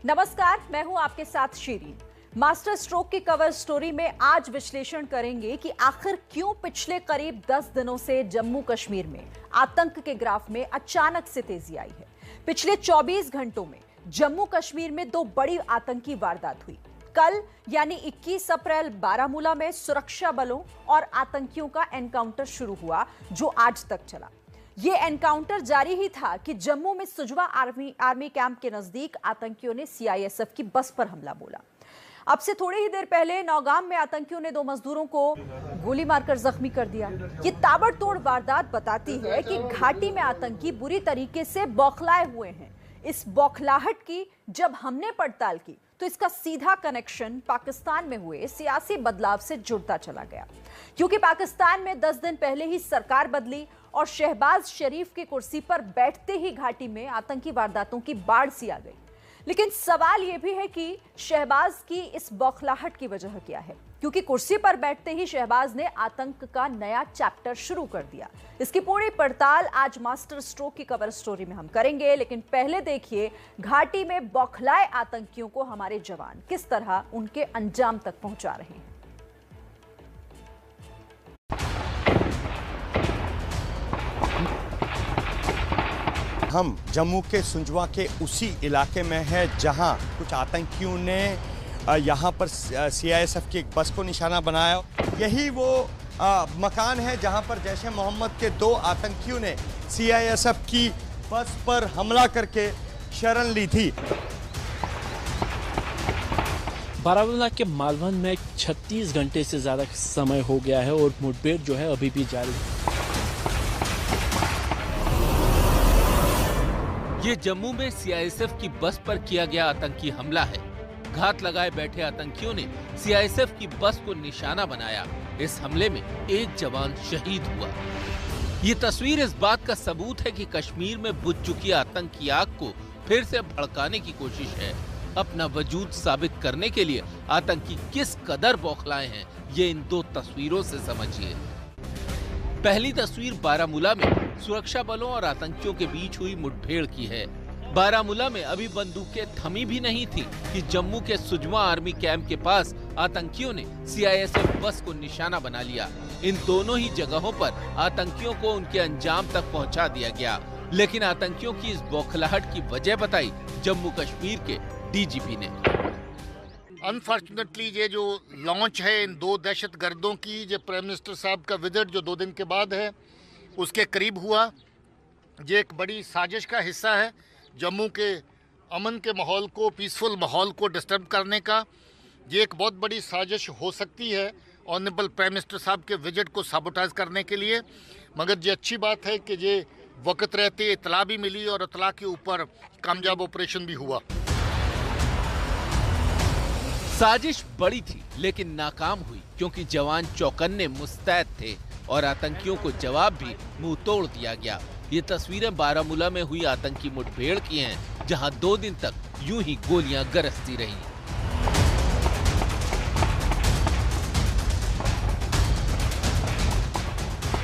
नमस्कार, मैं हूं आपके साथ शीरीन। मास्टर स्ट्रोक की कवर स्टोरी में आज विश्लेषण करेंगे कि आखिर क्यों पिछले करीब 10 दिनों से जम्मू कश्मीर में आतंक के ग्राफ में अचानक से तेजी आई है। पिछले 24 घंटों में जम्मू कश्मीर में दो बड़ी आतंकी वारदात हुई। कल यानी 21 अप्रैल बारामूला में सुरक्षा बलों और आतंकियों का एनकाउंटर शुरू हुआ, जो आज तक चला। ये एनकाउंटर जारी ही था कि जम्मू में सुजवा आर्मी कैंप के नजदीक आतंकियों ने सीआईएसएफ की बस पर हमला बोला। अब से थोड़ी ही देर पहले नौगाम में आतंकियों ने 2 मजदूरों को गोली मारकर जख्मी कर दिया। ये ताबड़तोड़ वारदात बताती है कि घाटी में आतंकी बुरी तरीके से बौखलाए हुए हैं। इस बौखलाहट की जब हमने पड़ताल की तो इसका सीधा कनेक्शन पाकिस्तान में हुए सियासी बदलाव से जुड़ता चला गया, क्योंकि पाकिस्तान में 10 दिन पहले ही सरकार बदली और शहबाज शरीफ की कुर्सी पर बैठते ही घाटी में आतंकी वारदातों की बाढ़ सी आ गई। लेकिन सवाल यह भी है कि शहबाज की इस बौखलाहट की वजह क्या है, क्योंकि कुर्सी पर बैठते ही शहबाज ने आतंक का नया चैप्टर शुरू कर दिया। इसकी पूरी पड़ताल आज मास्टर स्ट्रोक की कवर स्टोरी में हम करेंगे, लेकिन पहले देखिए घाटी में बौखलाए आतंकियों को हमारे जवान किस तरह उनके अंजाम तक पहुंचा रहे हैं। हम जम्मू के सुंजवा के उसी इलाके में है जहां कुछ आतंकियों ने यहां पर सीआईएसएफ की एक बस को निशाना बनाया। यही वो मकान है जहां पर जैश-ए मोहम्मद के 2 आतंकियों ने सीआईएसएफ की बस पर हमला करके शरण ली थी। बारामूला के मालवन में 36 घंटे से ज्यादा समय हो गया है और मुठभेड़ जो है अभी भी जारी है। ये जम्मू में सीआईएसएफ की बस पर किया गया आतंकी हमला है। घात लगाए बैठे आतंकियों ने सीआईएसएफ की बस को निशाना बनाया। इस हमले में एक जवान शहीद हुआ। ये तस्वीर इस बात का सबूत है कि कश्मीर में बुझ चुकी आतंक की आग को फिर से भड़काने की कोशिश है। अपना वजूद साबित करने के लिए आतंकी किस कदर बौखलाए हैं, ये इन 2 तस्वीरों से समझिए। पहली तस्वीर बारामूला में सुरक्षा बलों और आतंकियों के बीच हुई मुठभेड़ की है। बारामूला में अभी बंदूकें थमी भी नहीं थी कि जम्मू के सुजवा आर्मी कैंप के पास आतंकियों ने सीआईएसएफ बस को निशाना बना लिया। इन दोनों ही जगहों पर आतंकियों को उनके अंजाम तक पहुंचा दिया गया। लेकिन आतंकियों की इस बौखलाहट की वजह बताई जम्मू कश्मीर के डीजीपी ने। अनफॉर्चुनेटली ये जो लॉन्च है इन 2 दहशतगर्दों की, जो प्राइम मिनिस्टर साहब का विजिट जो 2 दिन के बाद है उसके करीब हुआ, ये एक बड़ी साजिश का हिस्सा है जम्मू के अमन के माहौल को, पीसफुल माहौल को डिस्टर्ब करने का। ये एक बहुत बड़ी साजिश हो सकती है ऑनरेबल प्राइम मिनिस्टर साहब के विजिट को साबोटाइज करने के लिए। मगर ये अच्छी बात है कि ये वक्त रहते इतला भी मिली और इतला के ऊपर कामयाब ऑपरेशन भी हुआ। साजिश बड़ी थी लेकिन नाकाम हुई, क्योंकि जवान चौकन्ने मुस्तैद थे और आतंकियों को जवाब भी मुंह तोड़ दिया गया। ये तस्वीरें बारामूला में हुई आतंकी मुठभेड़ की हैं, जहां 2 दिन तक यूं ही गोलियां गरजती रहीं।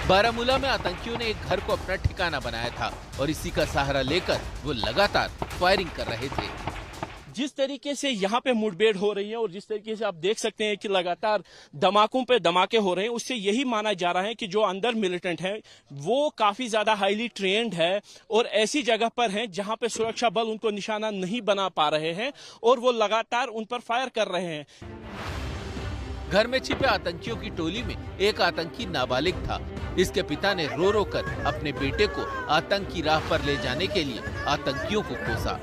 बारामूला में आतंकियों ने एक घर को अपना ठिकाना बनाया था और इसी का सहारा लेकर वो लगातार फायरिंग कर रहे थे। जिस तरीके से यहाँ पे मुठभेड़ हो रही है और जिस तरीके से आप देख सकते हैं कि लगातार धमाकों पे धमाके हो रहे हैं, उससे यही माना जा रहा है कि जो अंदर मिलिटेंट है वो काफी ज्यादा हाईली ट्रेन्ड है और ऐसी जगह पर हैं जहाँ पे सुरक्षा बल उनको निशाना नहीं बना पा रहे हैं और वो लगातार उन पर फायर कर रहे हैं। घर में छिपे आतंकियों की टोली में एक आतंकी नाबालिग था। इसके पिता ने रो रो कर अपने बेटे को आतंक की राह पर ले जाने के लिए आतंकियों को कोसा।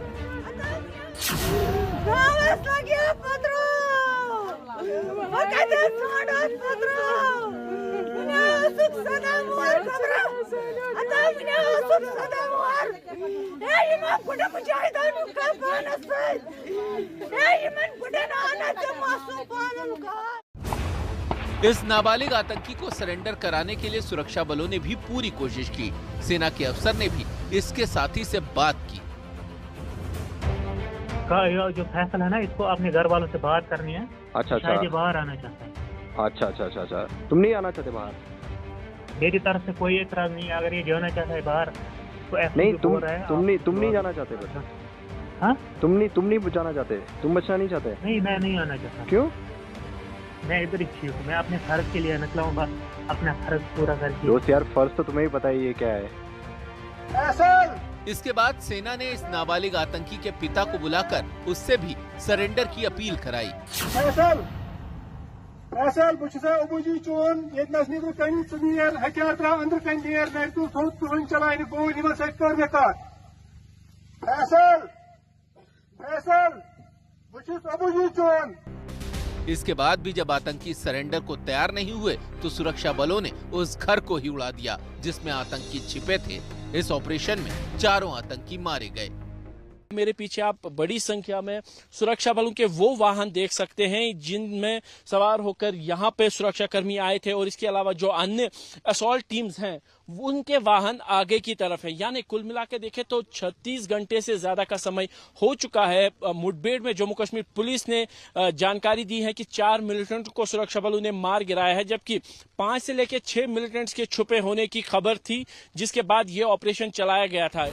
इस नाबालिग आतंकी को सरेंडर कराने के लिए सुरक्षा बलों ने भी पूरी कोशिश की। सेना के अफसर ने भी इसके साथी से बात की। जो फैसला है ना, इसको अपने घर वालों से बात करनी है। अच्छा, शायद ये बाहर आना चाहता है। अच्छा, तुम नहीं आना चाहते बाहर? मेरी तरफ से कोई एतराज नहीं है। अगर ये जाना चाहता है बाहर तो नहीं, तुम नहीं जाना चाहते? हाँ? तुम नहीं जाना चाहते? तुम बचना नहीं चाहते? नहीं, मैं नहीं आना चाहता। क्यों? मैं इधर ही ठीक हूँ। मैं अपने फर्ज के लिए निकला हूँ, बस अपना फर्ज पूरा करके। दोस्त यार, फर्ज तो तुम्हें ही पता है ये क्या है। इसके बाद सेना ने इस नाबालिग आतंकी के पिता को बुलाकर उससे भी सरेंडर की अपील कराई। फैसल बुझा अबूजी चोन ये नजदीक कन सुनियर हथियार त्रा अंदर कन नियर मैं तू थोत तुन चलाइन को निमन से कर में काट फैसल बुझा अबूजी चोन। इसके बाद भी जब आतंकी सरेंडर को तैयार नहीं हुए तो सुरक्षा बलों ने उस घर को ही उड़ा दिया जिसमें आतंकी छिपे थे। इस ऑपरेशन में 4 आतंकी मारे गए। मेरे पीछे आप बड़ी संख्या में सुरक्षा बलों के वो वाहन देख सकते हैं जिनमें सवार होकर यहाँ पे सुरक्षा कर्मी आए थे, और इसके अलावा जो अन्य असॉल्ट टीम्स हैं उनके वाहन आगे की तरफ है। यानी कुल मिला के देखें तो 36 घंटे से ज्यादा का समय हो चुका है। मुठभेड़ में जम्मू कश्मीर पुलिस ने जानकारी दी है कि 4 मिलिटेंट को सुरक्षा बलों ने मार गिराया है, जबकि 5 से लेकर 6 मिलिटेंट्स के छुपे होने की खबर थी, जिसके बाद ये ऑपरेशन चलाया गया था।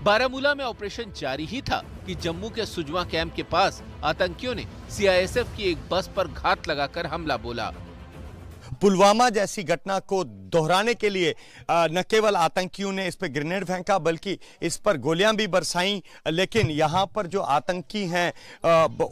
बारामूला में ऑपरेशन जारी ही था कि जम्मू के सुजवा कैंप के पास आतंकियों ने सीआईएसएफ की एक बस पर घात लगाकर हमला बोला। पुलवामा जैसी घटना को दोहराने के लिए न केवल आतंकियों ने इस पर ग्रेनेड फेंका बल्कि इस पर गोलियां भी बरसाईं, लेकिन यहां पर जो आतंकी हैं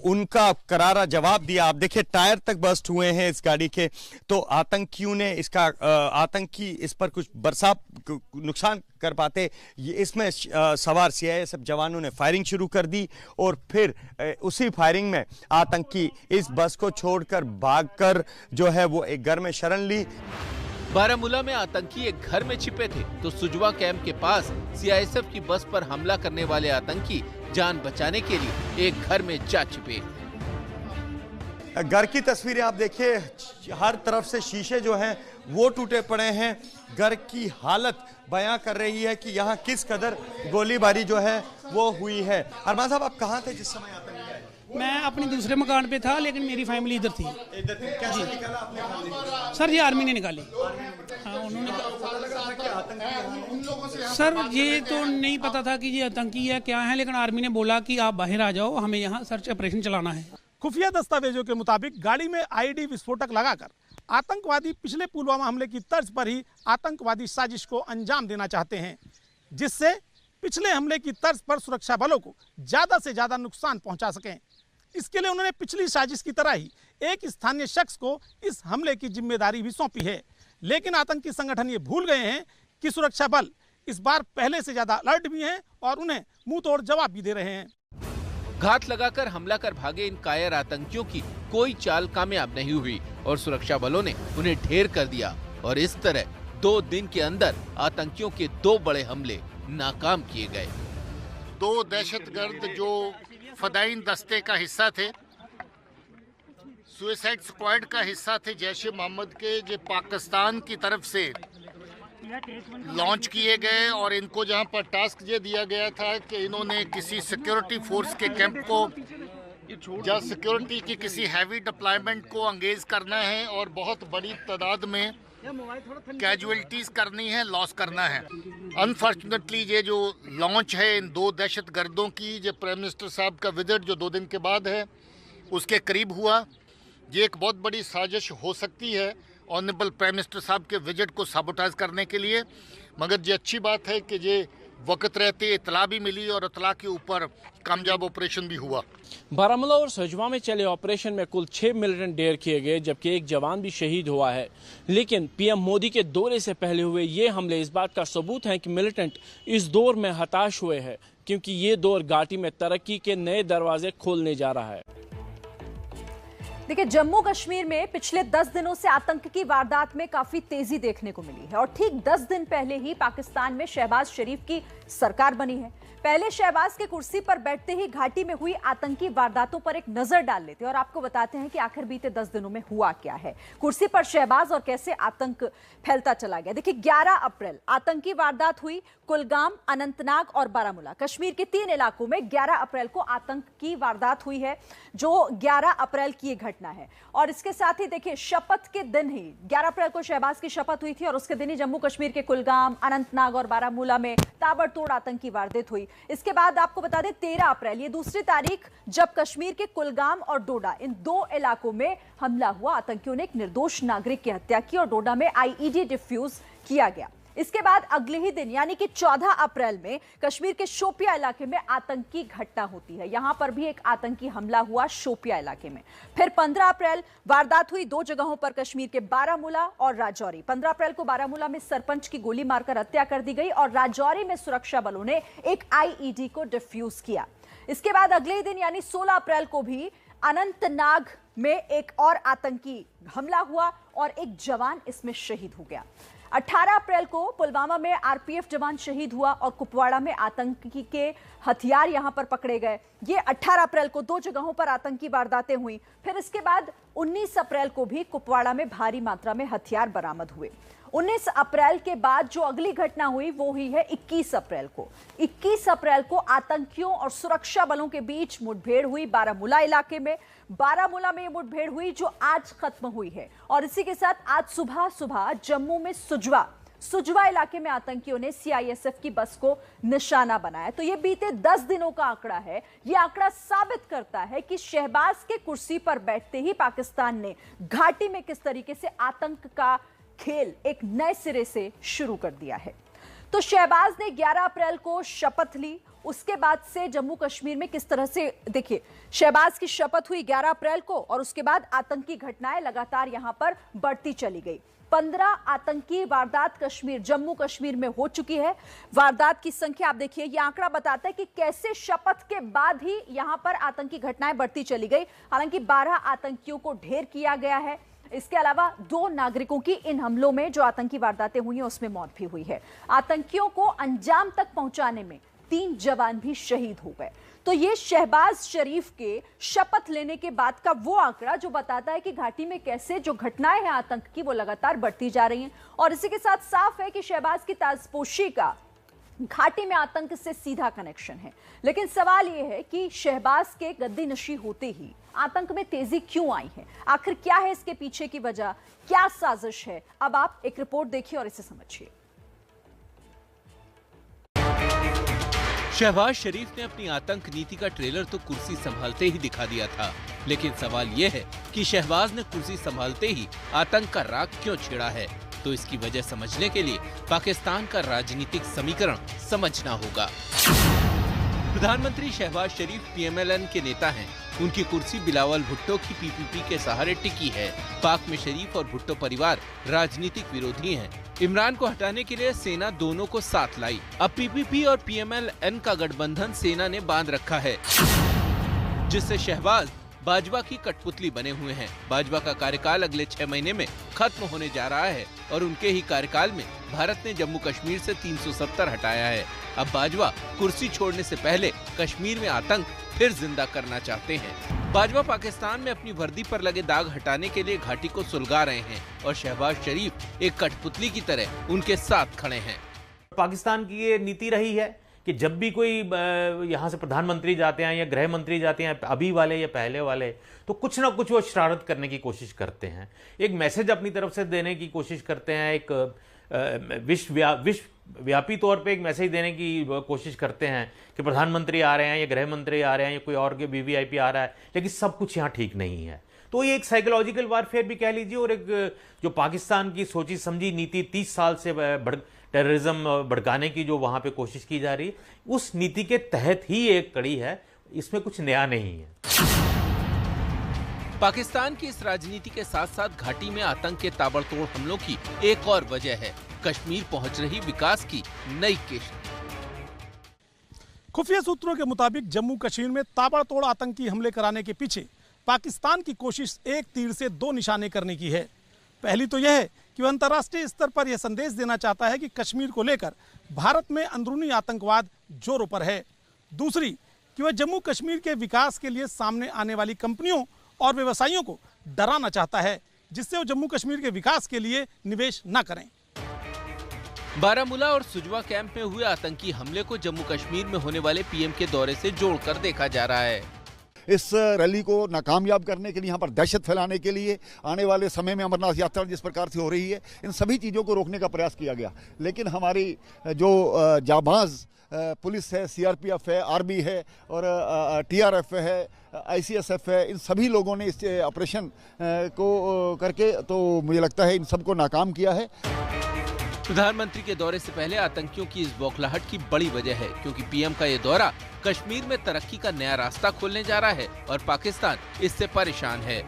उनका करारा जवाब दिया। आप देखिए टायर तक बस्ट हुए हैं इस गाड़ी के, तो आतंकियों ने आतंकी इस पर कुछ बरसा नुकसान कर पाते। इसमें सवार सीआईएसएफ जवानों ने फायरिंग शुरू कर दी और फिर उसी फायरिंग में आतंकी इस बस को छोड़कर भागकर जो है वो एक घर में शरण ली। बारामूला में आतंकी एक घर में छिपे थे तो सुजवा कैंप के पास सीआईएसएफ की बस पर हमला करने वाले आतंकी जान बचाने के लिए एक घर में जा छिपे। घर की तस्वीरें आप देखिए, हर तरफ से शीशे जो हैं वो टूटे पड़े हैं। घर की हालत बयां कर रही है कि यहाँ किस कदर गोलीबारी जो है वो हुई है। अरमान साहब, आप कहाँ थे जिस समय आतंकी आए? मैं अपने दूसरे मकान पे था, लेकिन मेरी फैमिली इधर थी। कैसे निकाला आपने फैमिली? सर ये आर्मी ने निकाली। हाँ, उन्होंने सर ये तो नहीं पता था कि ये आतंकी है क्या है, लेकिन आर्मी ने बोला कि आप बाहर आ जाओ, हमें यहाँ सर्च ऑपरेशन चलाना है। खुफिया दस्तावेजों के मुताबिक गाड़ी में आईडी विस्फोटक लगाकर आतंकवादी पिछले पुलवामा हमले की तर्ज पर ही आतंकवादी साजिश को अंजाम देना चाहते हैं, जिससे पिछले हमले की तर्ज पर सुरक्षा बलों को ज्यादा से ज्यादा नुकसान पहुंचा सकें। इसके लिए उन्होंने पिछली साजिश की तरह ही एक स्थानीय शख्स को इस हमले की जिम्मेदारी भी सौंपी है। लेकिन आतंकी संगठन ये भूल गए हैं कि सुरक्षा बल इस बार पहले से ज्यादा अलर्ट भी हैं और उन्हें मुंह तोड़ जवाब भी दे रहे हैं। घात लगाकर हमला कर भागे इन कायर आतंकियों की कोई चाल कामयाब नहीं हुई और सुरक्षा बलों ने उन्हें ढेर कर दिया, और इस तरह 2 दिन के अंदर आतंकियों के 2 बड़े हमले नाकाम किए गए। 2 दहशतगर्द जो फदाइन दस्ते का हिस्सा थे, सुसाइड स्क्वाड का हिस्सा थे जैश ए मोहम्मद के, जो पाकिस्तान की तरफ से लॉन्च किए गए, और इनको जहां पर टास्क ये दिया गया था कि इन्होंने किसी सिक्योरिटी फोर्स के कैंप को या सिक्योरिटी की किसी हैवी डिप्लॉयमेंट को एंगेज करना है और बहुत बड़ी तादाद में कैजुअलिटीज करनी है, लॉस करना है। अनफॉर्चुनेटली ये जो लॉन्च है इन 2 दहशतगर्दों की, जो प्राइम मिनिस्टर साहब का विजिट जो 2 दिन के बाद है उसके करीब हुआ, ये एक बहुत बड़ी साजिश हो सकती है ऑनरेबल प्राइम मिनिस्टर साहब के विजिट को साबोटाइज करने के लिए। मगर ये अच्छी बात है कि ये वक्त रहते इतला भी मिली और इतला के ऊपर कामयाब ऑपरेशन भी हुआ। बारामूला और सजवा में चले ऑपरेशन में कुल 6 मिलिटेंट ढेर किए गए, जबकि एक जवान भी शहीद हुआ है। लेकिन पीएम मोदी के दौरे से पहले हुए ये हमले इस बात का सबूत है कि मिलिटेंट इस दौर में हताश हुए हैं, क्योंकि ये दौर घाटी में तरक्की के नए दरवाजे खोलने जा रहा है। देखिए, जम्मू कश्मीर में पिछले 10 दिनों से आतंक की वारदात में काफी तेजी देखने को मिली है और ठीक 10 दिन पहले ही पाकिस्तान में शहबाज शरीफ की सरकार बनी है। पहले शहबाज के कुर्सी पर बैठते ही घाटी में हुई आतंकी वारदातों पर एक नजर डाल लेते हैं और आपको बताते हैं कि आखिर बीते 10 दिनों में हुआ क्या है। कुर्सी पर शहबाज और कैसे आतंक फैलता चला गया। देखिए, 11 अप्रैल आतंकी वारदात हुई कुलगाम, अनंतनाग और बारामूला। कश्मीर के 3 इलाकों में 11 अप्रैल को आतंक की वारदात हुई है, जो 11 अप्रैल की घटना है। और इसके साथ ही देखिए, शपथ के दिन ही 11 अप्रैल को शहबाज की शपथ हुई थी और उसके दिन ही जम्मू कश्मीर के कुलगाम, अनंतनाग और बारामूला में ताबड़तोड़ आतंकी वारदात हुई। इसके बाद आपको बता दें 13 अप्रैल, ये दूसरी तारीख, जब कश्मीर के कुलगाम और डोडा, इन दो इलाकों में हमला हुआ। आतंकियों ने एक निर्दोष नागरिक की हत्या की और डोडा में आईईडी डिफ्यूज किया गया। इसके बाद अगले ही दिन यानी कि 14 अप्रैल में कश्मीर के शोपिया इलाके में आतंकी घटना होती है। यहां पर भी एक आतंकी हमला हुआ शोपिया इलाके में। फिर 15 अप्रैल वारदात हुई 2 जगहों पर, कश्मीर के बारामूला और राजौरी। 15 अप्रैल को बारामूला में सरपंच की गोली मारकर हत्या कर दी गई और राजौरी में सुरक्षा बलों ने एक आईईडी को डिफ्यूज किया। इसके बाद अगले ही दिन यानी 16 अप्रैल को भी अनंतनाग में एक और आतंकी हमला हुआ और एक जवान इसमें शहीद हो गया। 18 अप्रैल को पुलवामा में आरपीएफ जवान शहीद हुआ और कुपवाड़ा में आतंकी के हथियार यहां पर पकड़े गए। ये 18 अप्रैल को 2 जगहों पर आतंकी वारदातें हुई। फिर इसके बाद 19 अप्रैल को भी कुपवाड़ा में भारी मात्रा में हथियार बरामद हुए। 19 अप्रैल के बाद जो अगली घटना हुई वो हुई है 21 अप्रैल को। 21 अप्रैल को आतंकियों और सुरक्षा बलों के बीच मुठभेड़ हुई बारामूला इलाके में। बारामूला में मुठभेड़ हुई जो आज खत्म हुई है। और इसी के साथ आज सुबह जम्मू में सुजवा इलाके में आतंकियों ने सीआईएसएफ की बस को निशाना बनाया। तो ये बीते 10 दिनों का आंकड़ा है। ये आंकड़ा साबित करता है कि शहबाज के कुर्सी पर बैठते ही पाकिस्तान ने घाटी में किस तरीके से आतंक का खेल एक नए सिरे से शुरू कर दिया है। तो शहबाज ने 11 अप्रैल को शपथ ली। उसके बाद से जम्मू कश्मीर में किस तरह से, देखिए, शहबाज की शपथ हुई 11 अप्रैल को और उसके बाद आतंकी घटनाएं लगातार यहां पर बढ़ती चली गई। 15 आतंकी वारदात जम्मू कश्मीर में हो चुकी है। वारदात की संख्या आप देखिए, यह आंकड़ा बताता है कि कैसे शपथ के बाद ही यहां पर आतंकी घटनाएं बढ़ती चली गई। हालांकि 12 आतंकियों को ढेर किया गया है। इसके अलावा 2 नागरिकों की इन हमलों में, जो आतंकी वारदातें हुई हैं, उसमें मौत भी हुई है। आतंकियों को अंजाम तक पहुंचाने में 3 जवान भी शहीद हो गए। तो ये शहबाज शरीफ के शपथ लेने के बाद का वो आंकड़ा जो बताता है कि घाटी में कैसे जो घटनाएं हैं आतंक की वो लगातार बढ़ती जा रही हैं। और इसी के साथ साफ है कि शहबाज की ताजपोशी का घाटी में आतंक से सीधा कनेक्शन है। लेकिन सवाल यह है कि शहबाज के गद्दी नशी होते ही आतंक में तेजी क्यों आई है? आखिर क्या है इसके पीछे की वजह, क्या साजिश है? अब आप एक रिपोर्ट देखिए और इसे समझिए। शहबाज शरीफ ने अपनी आतंक नीति का ट्रेलर तो कुर्सी संभालते ही दिखा दिया था, लेकिन सवाल यह है कि शहबाज ने कुर्सी संभालते ही आतंक का राग क्यों छेड़ा है? तो इसकी वजह समझने के लिए पाकिस्तान का राजनीतिक समीकरण समझना होगा। प्रधानमंत्री शहबाज शरीफ पीएमएलएन के नेता हैं। उनकी कुर्सी बिलावल भुट्टो की पीपीपी के सहारे टिकी है। पाक में शरीफ और भुट्टो परिवार राजनीतिक विरोधी हैं। इमरान को हटाने के लिए सेना दोनों को साथ लाई। अब पीपीपी और पीएमएलएन का गठबंधन सेना ने बांध रखा है, जिससे शहबाज बाजवा की कठपुतली बने हुए हैं। बाजवा का कार्यकाल अगले 6 महीने में खत्म होने जा रहा है और उनके ही कार्यकाल में भारत ने जम्मू कश्मीर से 370 हटाया है। अब बाजवा कुर्सी छोड़ने से पहले कश्मीर में आतंक फिर जिंदा करना चाहते हैं। बाजवा पाकिस्तान में अपनी वर्दी पर लगे दाग हटाने के लिए घाटी को सुलगा रहे हैं और शहबाज शरीफ एक कठपुतली की तरह उनके साथ खड़े हैं। पाकिस्तान की ये नीति रही है कि जब भी कोई यहाँ से प्रधानमंत्री जाते हैं या गृह मंत्री जाते हैं, अभी वाले या पहले वाले, तो कुछ ना कुछ वो शरारत करने की कोशिश करते हैं, एक मैसेज अपनी तरफ से देने की कोशिश करते हैं, एक विश्वव्यापी तौर पे एक मैसेज देने की कोशिश करते हैं कि प्रधानमंत्री आ रहे हैं या गृह मंत्री आ रहे हैं या कोई और के वीवीआईपी आ रहा है, लेकिन सब कुछ यहाँ ठीक नहीं है। तो ये एक साइकोलॉजिकल वारफेयर भी कह लीजिए और एक जो पाकिस्तान की सोची समझी नीति 30 साल से टेररिज्म भड़काने की जो वहां पे कोशिश की जा रही है, उस नीति के तहत ही एक कड़ी है। इसमें कुछ नया नहीं है। पाकिस्तान की इस राजनीति के साथ साथ घाटी में आतंक के ताबड़तोड़ हमलों की एक और वजह है कश्मीर पहुंच रही विकास की नई किश्त। खुफिया सूत्रों के मुताबिक जम्मू कश्मीर में ताबड़तोड़ आतंकी हमले कराने के पीछे पाकिस्तान की कोशिश एक तीर से 2 निशाने करने की है। पहली तो यह है कि वह अंतर्राष्ट्रीय स्तर पर यह संदेश देना चाहता है कि कश्मीर को लेकर भारत में अंदरूनी आतंकवाद जोरों पर है। दूसरी कि वह जम्मू कश्मीर के विकास के लिए सामने आने वाली कंपनियों और व्यवसायियों को डराना चाहता है, जिससे वो जम्मू कश्मीर के विकास के लिए निवेश न करें। बारामूला और सुजवा कैंप में हुए आतंकी हमले को जम्मू कश्मीर में होने वाले पीएम के दौरे से जोड़कर देखा जा रहा है। इस रैली को नाकामयाब करने के लिए, यहाँ पर दहशत फैलाने के लिए, आने वाले समय में अमरनाथ यात्रा जिस प्रकार से हो रही है, इन सभी चीज़ों को रोकने का प्रयास किया गया। लेकिन हमारी जो जाबाज पुलिस है, CRPF है, आर्मी है और TRF है, ICSF है, इन सभी लोगों ने इस ऑपरेशन को करके तो मुझे लगता है इन सबको नाकाम किया है। प्रधानमंत्री के दौरे से पहले आतंकियों की इस बौखलाहट की बड़ी वजह है क्योंकि पीएम का ये दौरा कश्मीर में तरक्की का नया रास्ता खोलने जा रहा है और पाकिस्तान इससे परेशान है।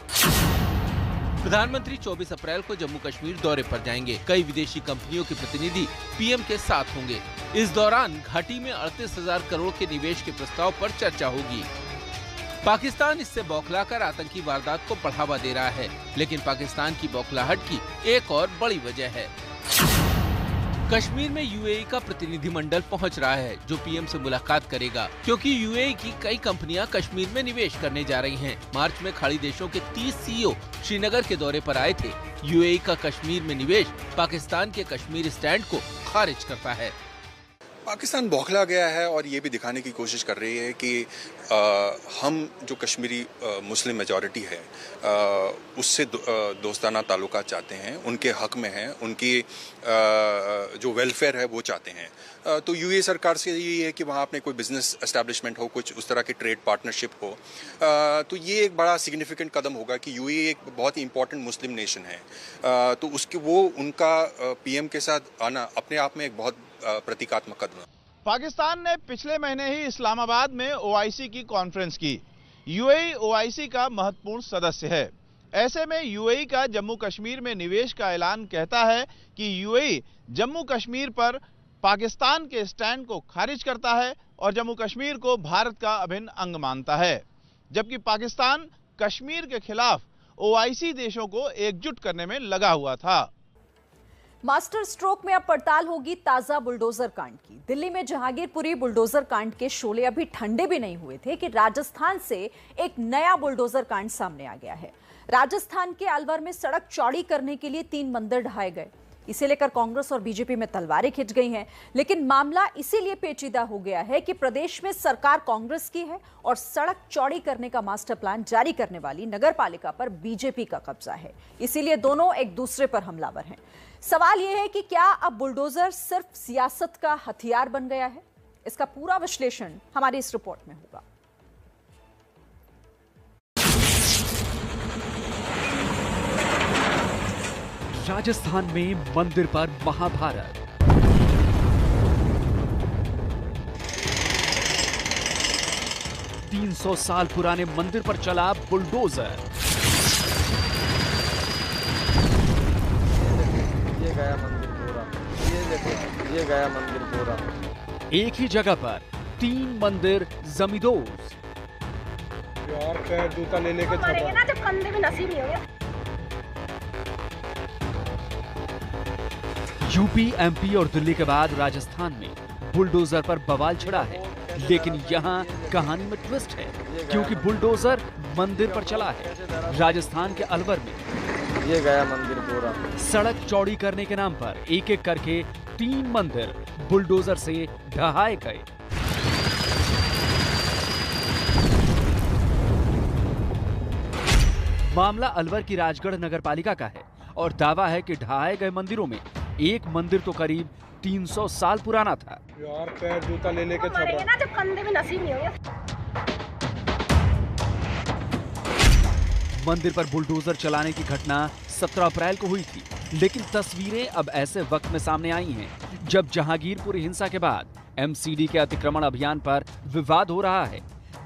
प्रधानमंत्री 24 अप्रैल को जम्मू कश्मीर दौरे पर जाएंगे। कई विदेशी कंपनियों के प्रतिनिधि पीएम के साथ होंगे। इस दौरान घाटी में 38,000 करोड़ के निवेश के प्रस्ताव पर चर्चा होगी। पाकिस्तान इससे बौखलाकर आतंकी वारदात को बढ़ावा दे रहा है, लेकिन पाकिस्तान की बौखलाहट की एक और बड़ी वजह है। कश्मीर में यूएई का प्रतिनिधिमंडल पहुंच रहा है जो पीएम से मुलाकात करेगा क्योंकि यूएई की कई कंपनियां कश्मीर में निवेश करने जा रही हैं। मार्च में खाड़ी देशों के 30 CEO श्रीनगर के दौरे पर आए थे। यूएई का कश्मीर में निवेश पाकिस्तान के कश्मीर स्टैंड को खारिज करता है। पाकिस्तान बौखला गया है और ये भी दिखाने की कोशिश कर रही है कि हम जो कश्मीरी मुस्लिम मेजॉरिटी है उससे दोस्ताना ताल्लुकात चाहते हैं, उनके हक में हैं, उनकी जो वेलफेयर है वो चाहते हैं। तो यूएई सरकार से यही है कि वहाँ अपने कोई बिजनेस एस्टैब्लिशमेंट हो, कुछ उस तरह की ट्रेड पार्टनरशिप हो। तो ये एक बड़ा सिग्निफिकेंट कदम होगा कि यूएई एक बहुत ही इंपॉर्टेंट मुस्लिम नेशन है। तो उसके वो उनका पीएम के साथ आना अपने आप में एक बहुत प्रतीकात्मक कदम। पाकिस्तान ने पिछले महीने ही इस्लामाबाद में OIC की कॉन्फ्रेंस की। यूएई OIC का महत्वपूर्ण सदस्य है। ऐसे में यूएई का जम्मू कश्मीर में निवेश का ऐलान कहता है कि यूएई जम्मू कश्मीर पर पाकिस्तान के स्टैंड को खारिज करता है और जम्मू कश्मीर को भारत का अभिन्न अंग मानता है, जबकि पाकिस्तान कश्मीर के खिलाफ OIC देशों को एकजुट करने में लगा हुआ था। मास्टर स्ट्रोक में अब पड़ताल होगी ताजा बुलडोजर कांड की। दिल्ली में जहांगीरपुरी बुलडोजर कांड के शोले अभी ठंडे भी नहीं हुए थे कि राजस्थान से एक नया बुलडोजर कांड सामने आ गया है। राजस्थान के अलवर में सड़क चौड़ी करने के लिए 3 मंदिर ढाए गए। इसे लेकर कांग्रेस और बीजेपी में तलवारें खिंच गई हैं, लेकिन मामला इसीलिए पेचीदा हो गया है कि प्रदेश में सरकार कांग्रेस की है और सड़क चौड़ी करने का मास्टर प्लान जारी करने वाली नगरपालिका पर बीजेपी का कब्जा है। इसीलिए दोनों एक दूसरे पर हमलावर हैं। सवाल यह है कि क्या अब बुलडोजर सिर्फ सियासत का हथियार बन गया है? इसका पूरा विश्लेषण हमारी इस रिपोर्ट में होगा। राजस्थान में मंदिर पर महाभारत। तीन 300 साल पुराने मंदिर पर चला बुलडोजर। ये गया मंदिर पूरा, ये देखो ये गया मंदिर पूरा। एक ही जगह पर 3 मंदिर जमींदोज। यार पैर जूता ले लेके चल रहा है। जब कंधे में नसीब नहीं होगा। यूपी, एमपी और दिल्ली के बाद राजस्थान में बुलडोजर पर बवाल छिड़ा है, लेकिन यहाँ कहानी में ट्विस्ट है क्योंकि बुलडोजर मंदिर पर चला है। राजस्थान के अलवर में ये गया मंदिर पूरा। सड़क चौड़ी करने के नाम पर एक एक करके 3 मंदिर बुलडोजर से ढहाए गए। मामला अलवर की राजगढ़ नगरपालिका का है और दावा है कि ढहाए गए मंदिरों में एक मंदिर तो करीब 300 साल पुराना था। यार पैर जूता ले लेके चल रहा है। जब कंधे में नसीब नहीं होगा। मंदिर पर बुलडोजर चलाने की घटना 17 अप्रैल को हुई थी, लेकिन तस्वीरें अब ऐसे वक्त में सामने आई हैं जब जहांगीरपुरी हिंसा के बाद MCD के अतिक्रमण अभियान पर विवाद हो रहा है।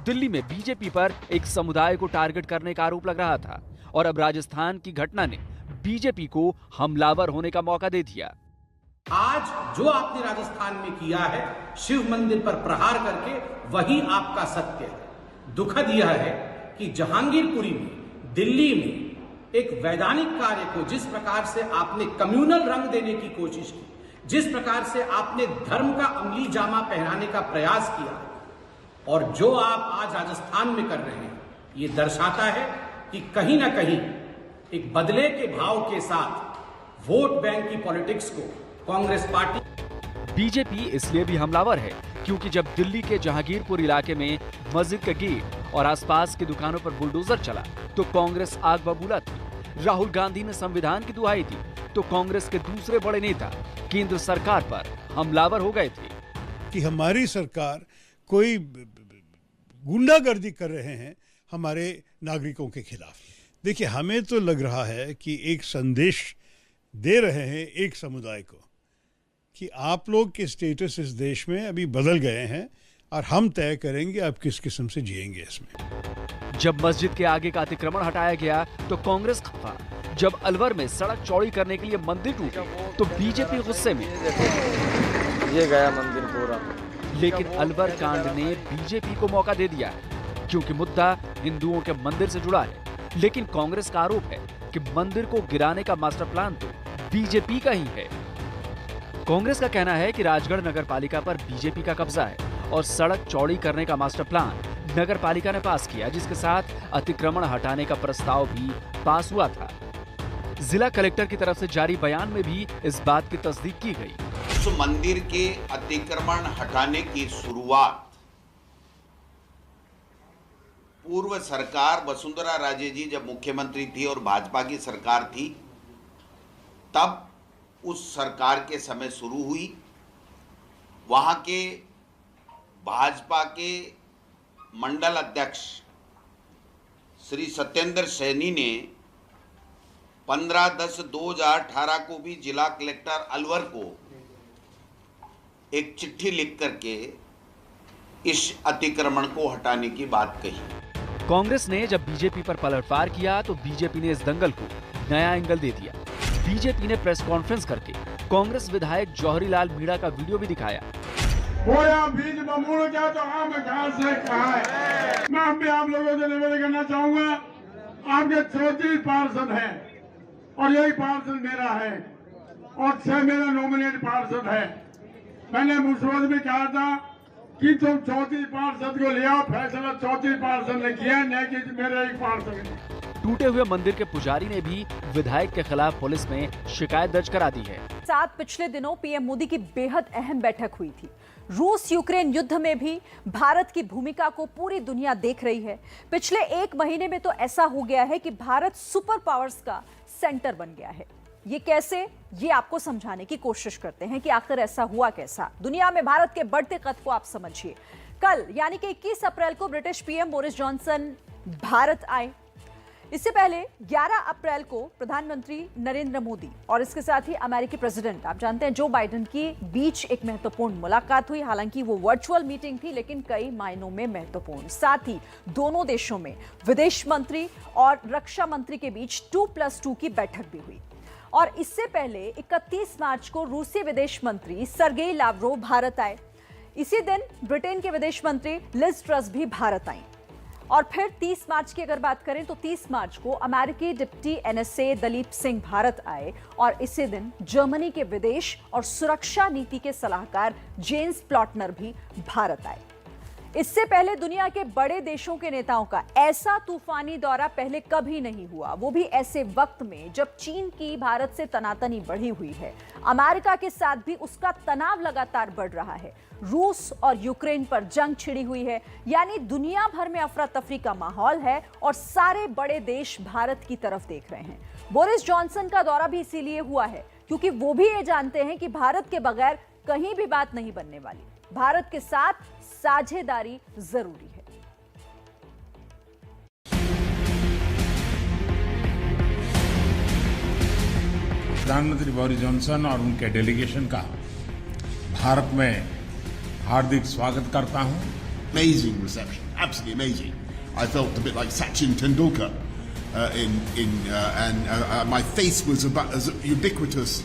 दिल्ली में बीजेपी पर एक समुदाय को टारगेट करने का आरोप लग रहा था और अब राजस्थान की घटना ने बीजेपी को हमलावर होने का मौका दे दिया। आज जो आपने राजस्थान में किया है, शिव मंदिर पर प्रहार करके, वही आपका सत्य है। दुखद यह है कि जहांगीरपुरी में, दिल्ली में एक वैधानिक कार्य को जिस प्रकार से आपने कम्युनल रंग देने की कोशिश की, जिस प्रकार से आपने धर्म का अमली जामा पहनाने का प्रयास किया और जो आप आज राजस्थान में कर रहे हैं, ये दर्शाता है कि कहीं ना कहीं एक बदले के भाव के साथ वोट बैंक की पॉलिटिक्स को कांग्रेस पार्टी। बीजेपी इसलिए भी हमलावर है क्योंकि जब दिल्ली के जहांगीरपुर इलाके में मस्जिद के गेट और आसपास की दुकानों पर बुलडोजर चला तो कांग्रेस आग बबूला थी। राहुल गांधी ने संविधान की दुहाई दी तो कांग्रेस के दूसरे बड़े नेता केंद्र सरकार पर हमलावर हो गए थे। कि हमारी सरकार कोई गुंडागर्दी कर रहे हैं हमारे नागरिकों के खिलाफ। देखिए, हमें तो लग रहा है कि एक संदेश दे रहे हैं एक समुदाय को कि आप लोग के स्टेटस इस देश में अभी बदल गए हैं और हम तय करेंगे आप किस किस्म से जिएंगे इसमें। जब मस्जिद के आगे का अतिक्रमण हटाया गया तो कांग्रेस खफा। जब अलवर में सड़क चौड़ी करने के लिए मंदिर टूटे तो बीजेपी गुस्से में। ये गया मंदिर पूरा। लेकिन अलवर कांड ने बीजेपी को मौका दे दिया है, क्योंकि मुद्दा हिंदुओं के मंदिर से जुड़ा है। लेकिन कांग्रेस का आरोप है कि मंदिर को गिराने का मास्टर प्लान तो बीजेपी का ही है। कांग्रेस का कहना है कि राजगढ़ नगर पालिका पर बीजेपी का कब्जा है और सड़क चौड़ी करने का मास्टर प्लान नगर पालिका ने पास किया, जिसके साथ अतिक्रमण हटाने का प्रस्ताव भी पास हुआ था। जिला कलेक्टर की तरफ से जारी बयान में भी इस बात की तस्दीक की गई। उस मंदिर के अतिक्रमण हटाने की शुरुआत पूर्व सरकार वसुंधरा राजे जी जब मुख्यमंत्री थी और भाजपा की सरकार थी, तब उस सरकार के समय शुरू हुई। वहां के भाजपा के मंडल अध्यक्ष श्री सत्येंद्र सैनी ने 15/10/2018 को भी जिला कलेक्टर अलवर को एक चिट्ठी लिख करके इस अतिक्रमण को हटाने की बात कही। कांग्रेस ने जब बीजेपी पर पलटवार किया तो बीजेपी ने इस दंगल को नया एंगल दे दिया। बीजेपी ने प्रेस कॉन्फ्रेंस करके कांग्रेस विधायक जौहरी लाल मीणा का वीडियो भी दिखाया। बोया बीज बमूल क्या तो आम घास से खाए। मैं भी आप लोगों से निवेदन करना चाहूंगा, आपके 34 पार्षद हैं और यही पार्षद मेरा है और 6 मेरा नॉमिनेट पार्षद है। मैंने मुझसे भी कहा था कि तुम 34 पार्षद को ले आओ, फैसला 34 पार्षद ने किया, नहीं कि मेरे एक पार्षद ने। टूटे हुए मंदिर के पुजारी ने भी विधायक के खिलाफ पुलिस में शिकायत दर्ज करा दी है। साथ पिछले दिनों पीएम मोदी की बेहद अहम बैठक हुई थी। रूस यूक्रेन युद्ध में भी भारत की भूमिका को पूरी दुनिया देख रही है। पिछले 1 महीने में तो ऐसा हो गया है कि भारत सुपर पावर्स का सेंटर बन गया है। ये कैसे, ये आपको समझाने की कोशिश करते हैं कि आखिर ऐसा हुआ कैसा। दुनिया में भारत के बढ़ते कद को आप समझिए। कल यानी कि 21 अप्रैल को British PM Boris Johnson Bharat आए। इससे पहले 11 अप्रैल को प्रधानमंत्री नरेंद्र मोदी और इसके साथ ही अमेरिकी प्रेसिडेंट आप जानते हैं जो बाइडेन के बीच एक महत्वपूर्ण मुलाकात हुई। हालांकि वो वर्चुअल मीटिंग थी, लेकिन कई मायनों में महत्वपूर्ण। साथ ही दोनों देशों में विदेश मंत्री और रक्षा मंत्री के बीच 2+2 की बैठक भी हुई। और इससे पहले 31 मार्च को रूसी विदेश मंत्री सर्गेई लावरोव भारत आए। इसी दिन ब्रिटेन के विदेश मंत्री लिज ट्रस भी भारत आई। और फिर 30 मार्च की अगर बात करें तो 30 मार्च को अमेरिकी डिप्टी एनएसए दलीप सिंह भारत आए और इसी दिन जर्मनी के विदेश और सुरक्षा नीति के सलाहकार जेन्स प्लॉटनर भी भारत आए। इससे पहले दुनिया के बड़े देशों के नेताओं का ऐसा तूफानी दौरा पहले कभी नहीं हुआ, वो भी ऐसे वक्त में जब चीन की भारत से तनातनी बढ़ी हुई है। अमेरिका के साथ भी उसका तनाव लगातार बढ़ रहा है। रूस और यूक्रेन पर जंग छिड़ी हुई है, यानी दुनिया भर में अफरा तफरी का माहौल है और सारे बड़े देश भारत की तरफ देख रहे हैं। बोरिस जॉनसन का दौरा भी इसीलिए हुआ है क्योंकि वो भी ये जानते हैं कि भारत के बगैर कहीं भी बात नहीं बनने वाली। भारत के साथ साझेदारी जरूरी है। प्रधानमंत्री बोरिस जॉनसन और उनके डेलीगेशन का भारत में हार्दिक स्वागत करता हूं। Amazing reception, absolutely amazing. I felt a bit like Sachin Tendulkar and my face was about as ubiquitous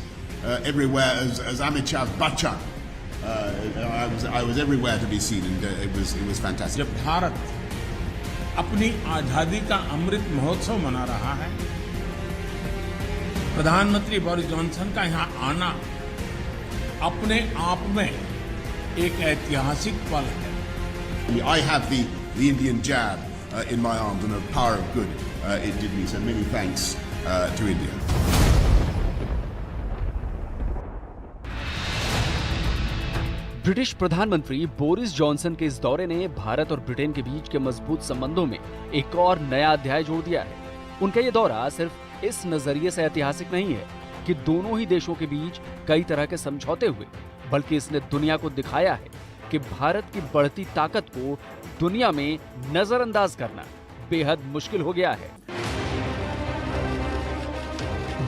everywhere as Amitabh Bachchan. I was everywhere to be seen, and it was fantastic. जब भारत अपनी आजादी का अमृत महोत्सव मना रहा है, प्रधानमंत्री Boris Johnson का यहाँ आना अपने आप में एक ऐतिहासिक पल है। I have the Indian jab in my arms, and the power of good it did me. So many thanks to India. British प्रधानमंत्री बोरिस जॉनसन के इस दौरे ने भारत और ब्रिटेन के बीच के मजबूत संबंधों में एक और नया अध्याय जोड़ दिया है। उनका ये दौरा सिर्फ इस नजरिए से ऐतिहासिक नहीं है कि दोनों ही देशों के बीच कई तरह के समझौते हुए, बल्कि इसने दुनिया को दिखाया है कि भारत की बढ़ती ताकत को दुनिया में नजरअंदाज करना बेहद मुश्किल हो गया है।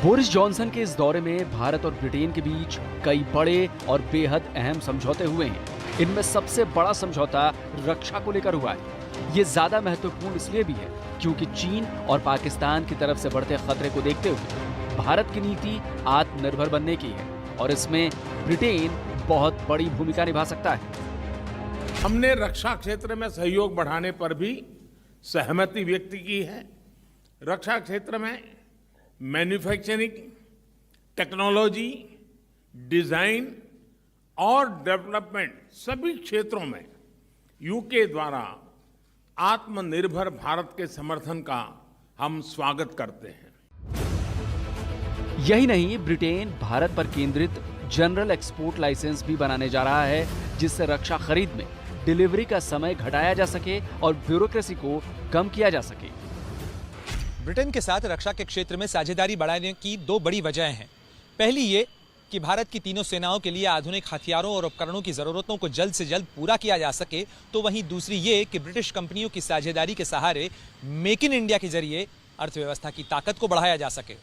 बोरिस जॉनसन के इस दौरे में भारत और ब्रिटेन के बीच कई बड़े और बेहद अहम समझौते हुए हैं। इनमें सबसे बड़ा समझौता रक्षा को लेकर हुआ है। ये ज्यादा महत्वपूर्ण इसलिए भी है क्योंकि चीन और पाकिस्तान की तरफ से बढ़ते खतरे को देखते हुए भारत की नीति आत्मनिर्भर बनने की है और इसमें ब्रिटेन बहुत बड़ी भूमिका निभा सकता है। हमने रक्षा क्षेत्र में सहयोग बढ़ाने पर भी सहमति व्यक्त की है। रक्षा क्षेत्र में मैन्युफैक्चरिंग, टेक्नोलॉजी, डिजाइन और डेवलपमेंट सभी क्षेत्रों में यूके द्वारा आत्मनिर्भर भारत के समर्थन का हम स्वागत करते हैं। यही नहीं, ब्रिटेन भारत पर केंद्रित जनरल एक्सपोर्ट लाइसेंस भी बनाने जा रहा है, जिससे रक्षा खरीद में डिलीवरी का समय घटाया जा सके और ब्यूरोक्रेसी को कम किया जा सके। ब्रिटेन के साथ रक्षा के क्षेत्र में साझेदारी बढ़ाने की दो बड़ी वजहें हैं। पहली ये कि भारत की तीनों सेनाओं के लिए आधुनिक हथियारों और उपकरणों की जरूरतों को जल्द से जल्द पूरा किया जा सके, तो वहीं दूसरी ये कि ब्रिटिश कंपनियों की साझेदारी के सहारे मेक इन इंडिया के जरिए अर्थव्यवस्था की ताकत को बढ़ाया जा सके।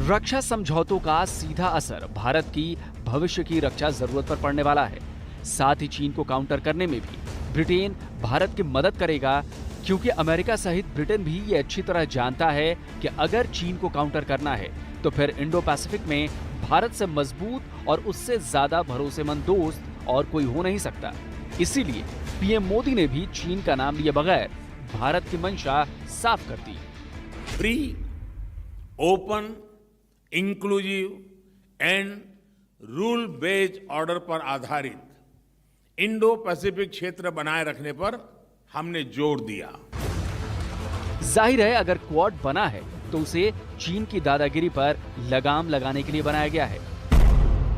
रक्षा समझौतों का सीधा असर भारत की भविष्य की रक्षा जरूरत पर पड़ने वाला है। साथ ही चीन को काउंटर करने में भी ब्रिटेन भारत की मदद करेगा, क्योंकि अमेरिका सहित ब्रिटेन भी ये अच्छी तरह जानता है कि अगर चीन को काउंटर करना है तो फिर इंडो पैसिफिक में भारत से मजबूत और उससे ज्यादा भरोसेमंद दोस्त और कोई हो नहीं सकता। इसीलिए पीएम मोदी ने भी चीन का नाम लिए बगैर भारत की मंशा साफ कर दी। Free, open, inclusive and rule based order पर आधारित इंडो पैसिफिक क्षेत्र बनाए रखने पर हमने जोर दिया। जाहिर है, अगर क्वाड बना है तो उसे चीन की दादागिरी पर लगाम लगाने के लिए बनाया गया है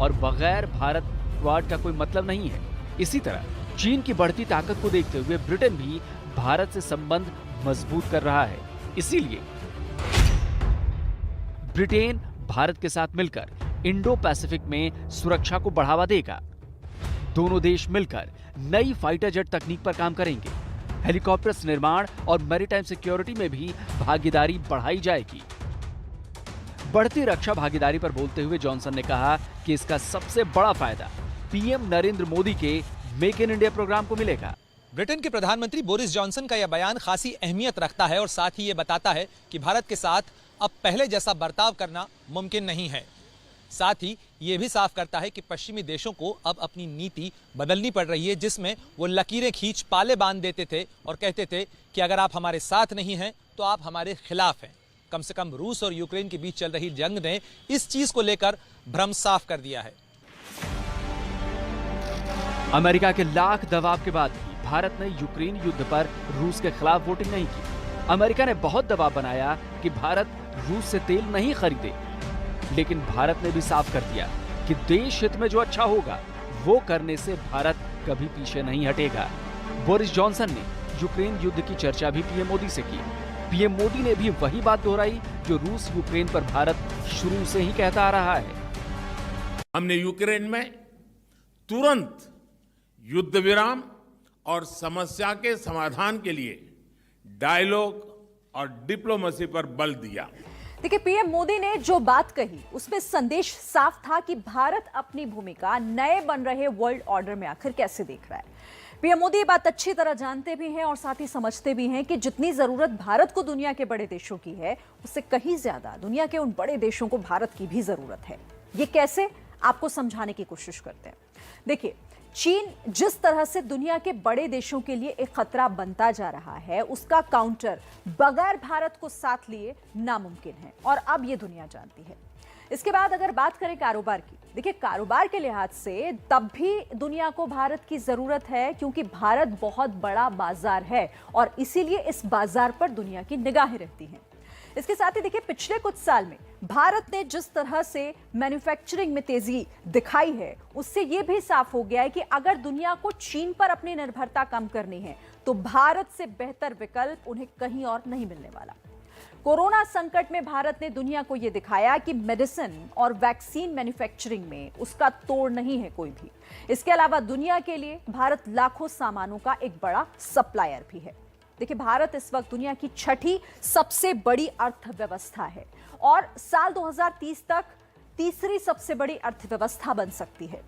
और बगैर भारत क्वाड का कोई मतलब नहीं है। इसी तरह चीन की बढ़ती ताकत को देखते हुए ब्रिटेन भी भारत से संबंध मजबूत कर रहा है। इसीलिए ब्रिटेन भारत के साथ मिलकर इंडो पैसिफिक में सुरक्षा को बढ़ावा देगा। दोनों देश मिलकर नई फाइटर जेट तकनीक पर काम करेंगे। हेलीकॉप्टर्स निर्माण और मैरीटाइम सिक्योरिटी में भी भागीदारी बढ़ाई जाएगी। बढ़ती रक्षा भागीदारी पर बोलते हुए जॉनसन ने कहा कि इसका सबसे बड़ा फायदा पीएम नरेंद्र मोदी के मेक इन इंडिया प्रोग्राम को मिलेगा। ब्रिटेन के प्रधानमंत्री बोरिस जॉनसन का यह बयान खासी अहमियत रखता है और साथ ही ये बताता है कि भारत के साथ अब पहले जैसा बर्ताव करना मुमकिन नहीं है। साथ ही ये भी साफ करता है कि पश्चिमी देशों को अब अपनी नीति बदलनी पड़ रही है, जिसमें वो लकीरें खींच पाले बांध देते थे और कहते थे कि अगर आप हमारे साथ नहीं हैं तो आप हमारे खिलाफ हैं। कम से कम रूस और यूक्रेन के बीच चल रही जंग ने इस चीज को लेकर भ्रम साफ कर दिया है। अमेरिका के लाख दबाव के बाद भी भारत ने यूक्रेन युद्ध पर रूस के खिलाफ वोटिंग नहीं की। अमेरिका ने बहुत दबाव बनाया कि भारत रूस से तेल नहीं खरीदे, लेकिन भारत ने भी साफ कर दिया कि देश हित में जो अच्छा होगा वो करने से भारत कभी पीछे नहीं हटेगा। बोरिस जॉनसन ने यूक्रेन युद्ध की चर्चा भी पीएम मोदी से की। पीएम मोदी ने भी वही बात दोहराई जो रूस यूक्रेन पर भारत शुरू से ही कहता आ रहा है। हमने यूक्रेन में तुरंत युद्ध विराम और समस्या के समाधान के लिए डायलॉग और डिप्लोमेसी पर बल दिया। देखिए, पीएम मोदी ने जो बात कही उसमें संदेश साफ था कि भारत अपनी भूमिका नए बन रहे वर्ल्ड ऑर्डर में आखिर कैसे देख रहा है। पीएम मोदी ये बात अच्छी तरह जानते भी हैं और साथ ही समझते भी हैं कि जितनी जरूरत भारत को दुनिया के बड़े देशों की है, उससे कहीं ज्यादा दुनिया के उन बड़े देशों को भारत की भी जरूरत है। ये कैसे, आपको समझाने की कोशिश करते हैं। देखिए, चीन जिस तरह से दुनिया के बड़े देशों के लिए एक खतरा बनता जा रहा है, उसका काउंटर बगैर भारत को साथ लिए नामुमकिन है और अब ये दुनिया जानती है। इसके बाद अगर बात करें कारोबार की, देखिए कारोबार के लिहाज से तब भी दुनिया को भारत की जरूरत है, क्योंकि भारत बहुत बड़ा बाजार है और इसीलिए इस बाजार पर दुनिया की निगाहें रहती हैं। इसके साथ ही देखिए, पिछले कुछ साल में भारत ने जिस तरह से मैन्युफैक्चरिंग में तेजी दिखाई है, उससे यह भी साफ हो गया है कि अगर दुनिया को चीन पर अपनी निर्भरता कम करनी है तो भारत से बेहतर विकल्प उन्हें कहीं और नहीं मिलने वाला। कोरोना संकट में भारत ने दुनिया को यह दिखाया कि मेडिसिन और वैक्सीन मैन्युफैक्चरिंग में उसका तोड़ नहीं है कोई भी। इसके अलावा दुनिया के लिए भारत लाखों सामानों का एक बड़ा सप्लायर भी है। देखिए, भारत इस वक्त दुनिया की छठी सबसे बड़ी अर्थव्यवस्था है और साल 2030 तक तीसरी सबसे बड़ी अर्थव्यवस्था बन सकती है।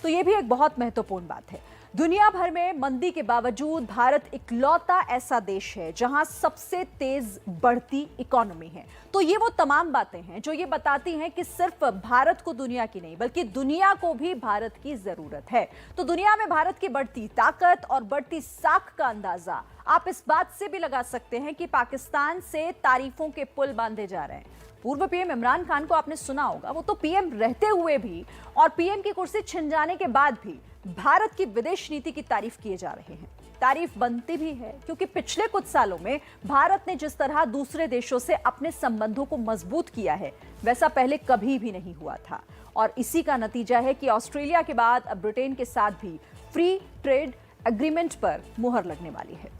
तो यह भी एक बहुत महत्वपूर्ण बात है। दुनिया भर में मंदी के बावजूद भारत इकलौता ऐसा देश है जहां सबसे तेज बढ़ती इकोनॉमी है। तो ये वो तमाम बातें हैं जो ये बताती हैं कि सिर्फ भारत को दुनिया की नहीं बल्कि दुनिया को भी भारत की जरूरत है। तो दुनिया में भारत की बढ़ती ताकत और बढ़ती साख का अंदाजा आप इस बात से भी लगा सकते हैं कि पाकिस्तान से तारीफों के पुल बांधे जा रहे हैं। पूर्व पीएम इमरान खान को आपने सुना होगा, वो तो पीएम रहते हुए भी और पीएम की कुर्सी छिन जाने के बाद भी भारत की विदेश नीति की तारीफ किए जा रहे हैं। तारीफ बनती भी है क्योंकि पिछले कुछ सालों में भारत ने जिस तरह दूसरे देशों से अपने संबंधों को मजबूत किया है वैसा पहले कभी भी नहीं हुआ था। और इसी का नतीजा है कि ऑस्ट्रेलिया के बाद अब ब्रिटेन के साथ भी फ्री ट्रेड एग्रीमेंट पर मुहर लगने वाली है।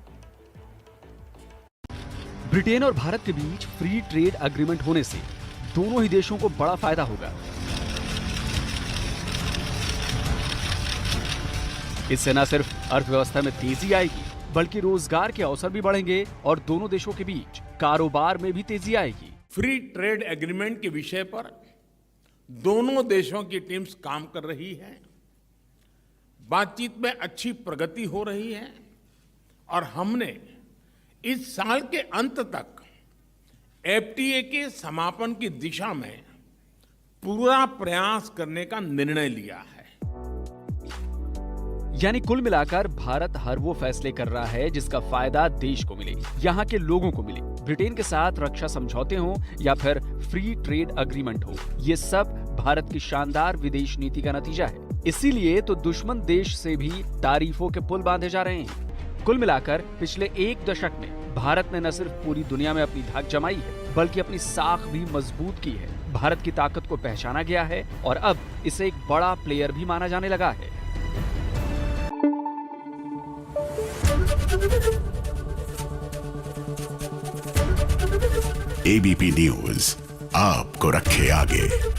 ब्रिटेन और भारत के बीच फ्री ट्रेड एग्रीमेंट होने से दोनों ही देशों को बड़ा फायदा होगा। इससे न सिर्फ अर्थव्यवस्था में तेजी आएगी बल्कि रोजगार के अवसर भी बढ़ेंगे और दोनों देशों के बीच कारोबार में भी तेजी आएगी। फ्री ट्रेड एग्रीमेंट के विषय पर दोनों देशों की टीम्स काम कर रही है। बातचीत में अच्छी प्रगति हो रही है और हमने इस साल के अंत तक एफटीए के समापन की दिशा में पूरा प्रयास करने का निर्णय लिया है। यानी कुल मिलाकर भारत हर वो फैसले कर रहा है जिसका फायदा देश को मिले, यहाँ के लोगों को मिले। ब्रिटेन के साथ रक्षा समझौते हों या फिर फ्री ट्रेड एग्रीमेंट हो, ये सब भारत की शानदार विदेश नीति का नतीजा है। इसीलिए तो दुश्मन देश से भी तारीफों के पुल बांधे जा रहे हैं। कुल मिलाकर पिछले एक दशक में भारत ने न सिर्फ पूरी दुनिया में अपनी धाक जमाई है बल्कि अपनी साख भी मजबूत की है। भारत की ताकत को पहचाना गया है और अब इसे एक बड़ा प्लेयर भी माना जाने लगा है। एबीपी न्यूज आपको रखे आगे।